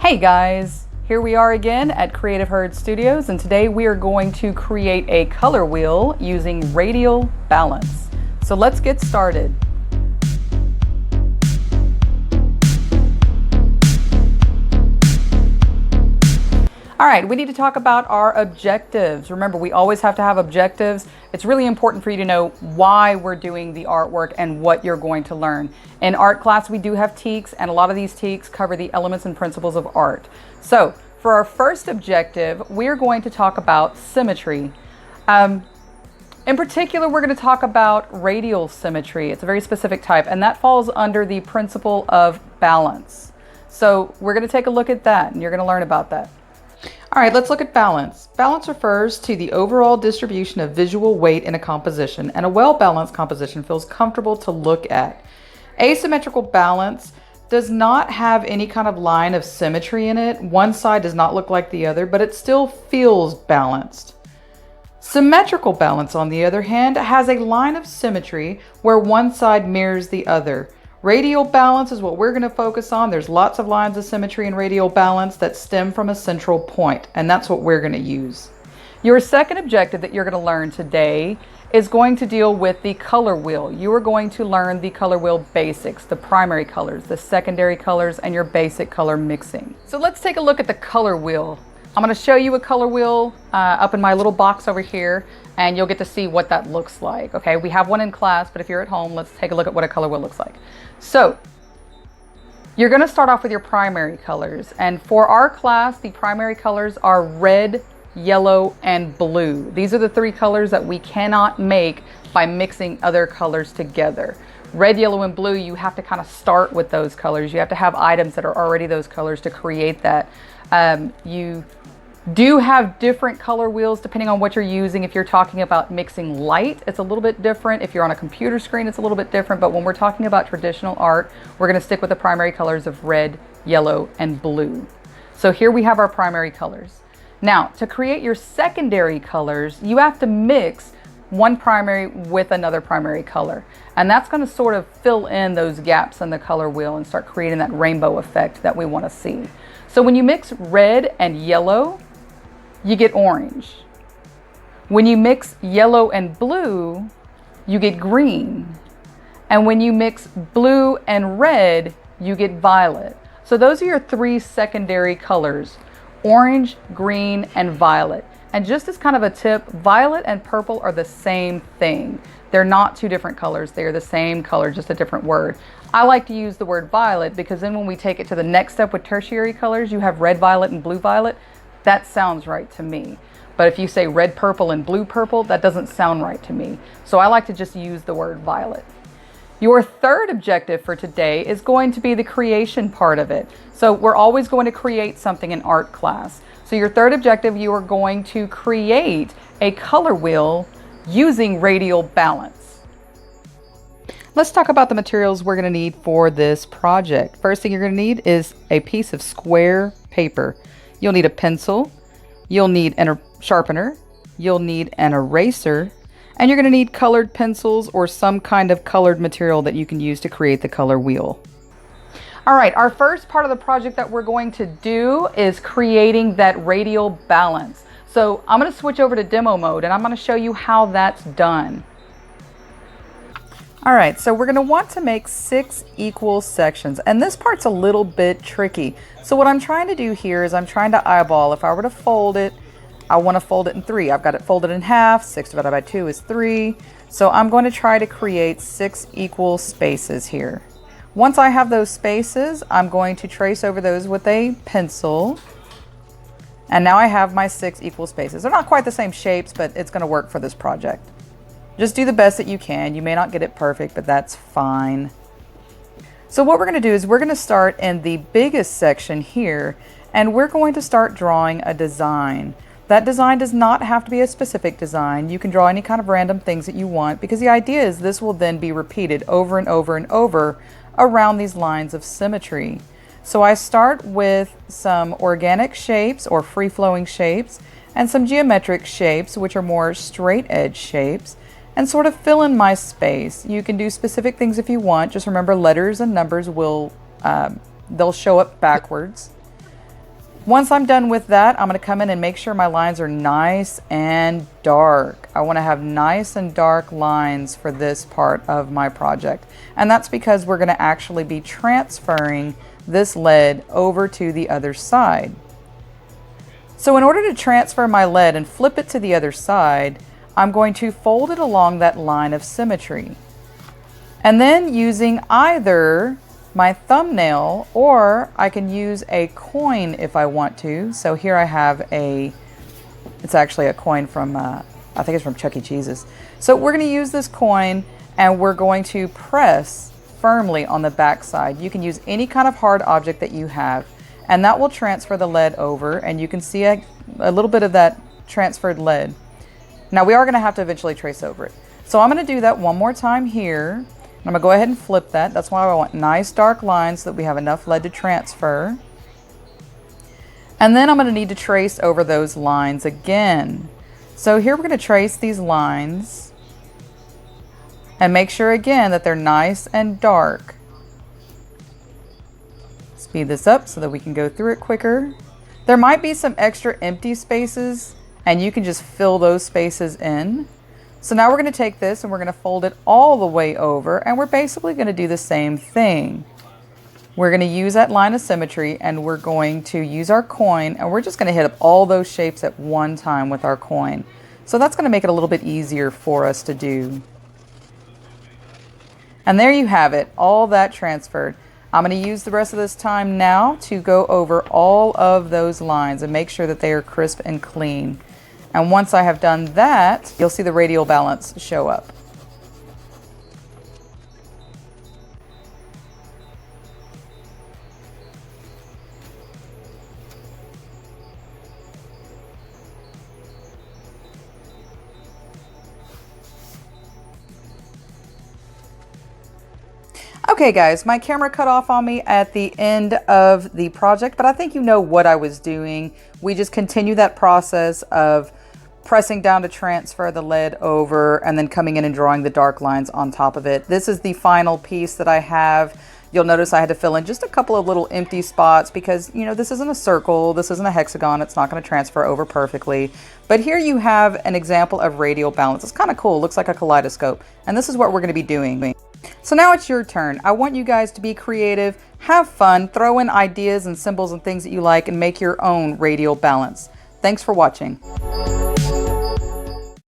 Hey guys, here we are again at Creative Herd Studios, and today we are going to create a color wheel using radial balance. So let's get started. All right, we need to talk about our objectives. Remember, we always have to have objectives. It's really important for you to know why we're doing the artwork and what you're going to learn. In art class, we do have TEKs, and a lot of these TEKs cover the elements and principles of art. So for our first objective, we're going to talk about symmetry. In particular, we're going to talk about radial symmetry. It's a very specific type, and that falls under the principle of balance. So we're going to take a look at that, and you're going to learn about that. All right, let's look at balance. Balance refers to the overall distribution of visual weight in a composition, and a well-balanced composition feels comfortable to look at. Asymmetrical balance does not have any kind of line of symmetry in it. One side does not look like the other, but it still feels balanced. Symmetrical balance, on the other hand, has a line of symmetry where one side mirrors the other. Radial balance is what we're going to focus on. There's lots of lines of symmetry in radial balance that stem from a central point, and that's what we're going to use. Your second objective that you're going to learn today is going to deal with the color wheel. You are going to learn the color wheel basics, the primary colors, the secondary colors, and your basic color mixing. So let's take a look at the color wheel. I'm going to show you a color wheel up in my little box over here, and you'll get to see what that looks like. Okay, we have one in class, but if you're at home, let's take a look at what a color wheel looks like. So you're going to start off with your primary colors, and for our class, the primary colors are red, yellow, and blue. These are the three colors that we cannot make by mixing other colors together. Red, yellow, and blue, you have to kind of start with those colors. You have to have items that are already those colors to create that. You do have different color wheels depending on what you're using. If you're talking about mixing light, it's a little bit different. If you're on a computer screen, it's a little bit different. But when we're talking about traditional art, we're going to stick with the primary colors of red, yellow, and blue. So here we have our primary colors. Now, to create your secondary colors, you have to mix one primary with another primary color. And that's going to sort of fill in those gaps in the color wheel and start creating that rainbow effect that we want to see. So when you mix red and yellow, you get orange. When you mix yellow and blue, you get green. And when you mix blue and red, you get violet. So those are your three secondary colors: orange, green, and violet. And just as kind of a tip, violet and purple are the same thing. They're not two different colors. They are the same color, just a different word. I like to use the word violet because then when we take it to the next step with tertiary colors, you have red violet and blue violet. That sounds right to me. But if you say red purple and blue purple, that doesn't sound right to me. So I like to just use the word violet. Your third objective for today is going to be the creation part of it. So we're always going to create something in art class. So your third objective, you are going to create a color wheel using radial balance. Let's talk about the materials we're going to need for this project. First thing you're going to need is a piece of square paper. You'll need a pencil, you'll need a sharpener, you'll need an eraser, and you're going to need colored pencils or some kind of colored material that you can use to create the color wheel. All right, our first part of the project that we're going to do is creating that radial balance. So I'm going to switch over to demo mode and I'm going to show you how that's done. All right, so we're going to want to make 6 equal sections, and this part's a little bit tricky. So what I'm trying to do here is I'm trying to eyeball. If I were to fold it, I want to fold it in 3. I've got it folded in half. 6 divided by 2 is 3. So I'm going to try to create 6 equal spaces here. Once I have those spaces, I'm going to trace over those with a pencil. And now I have my 6 equal spaces. They're not quite the same shapes, but it's going to work for this project. Just do the best that you can. You may not get it perfect, but that's fine. So what we're going to do is we're going to start in the biggest section here, and we're going to start drawing a design. That design does not have to be a specific design. You can draw any kind of random things that you want, because the idea is this will then be repeated over and over and over around these lines of symmetry. So I start with some organic shapes or free-flowing shapes and some geometric shapes, which are more straight edge shapes, and sort of fill in my space. You can do specific things if you want. Just remember, letters and numbers will they'll show up backwards. Once I'm done with that, I'm going to come in and make sure my lines are nice and dark. I want to have nice and dark lines for this part of my project. And that's because we're going to actually be transferring this lead over to the other side. So in order to transfer my lead and flip it to the other side, I'm going to fold it along that line of symmetry. And then using either my thumbnail, or I can use a coin if I want to. So here I have it's actually a coin from, I think it's from Chuck E. Cheese's. So we're going to use this coin and we're going to press firmly on the back side. You can use any kind of hard object that you have, and that will transfer the lead over, and you can see a little bit of that transferred lead. Now we are going to have to eventually trace over it. So I'm going to do that one more time here. I'm going to go ahead and flip that. That's why I want nice dark lines so that we have enough lead to transfer. And then I'm going to need to trace over those lines again. So here we're going to trace these lines and make sure again that they're nice and dark. Speed this up so that we can go through it quicker. There might be some extra empty spaces and you can just fill those spaces in. So now we're going to take this and we're going to fold it all the way over, and we're basically going to do the same thing. We're going to use that line of symmetry and we're going to use our coin, and we're just going to hit up all those shapes at one time with our coin. So that's going to make it a little bit easier for us to do. And there you have it, all that transferred. I'm going to use the rest of this time now to go over all of those lines and make sure that they are crisp and clean. And once I have done that, you'll see the radial balance show up. Okay guys, my camera cut off on me at the end of the project, but I think you know what I was doing. We just continue that process of pressing down to transfer the lead over and then coming in and drawing the dark lines on top of it. This is the final piece that I have. You'll notice I had to fill in just a couple of little empty spots because, you know, this isn't a circle, this isn't a hexagon, it's not going to transfer over perfectly. But here you have an example of radial balance. It's kind of cool, looks like a kaleidoscope. And this is what we're going to be doing. So now it's your turn. I want you guys to be creative, have fun, throw in ideas and symbols and things that you like, and make your own radial balance. Thanks for watching.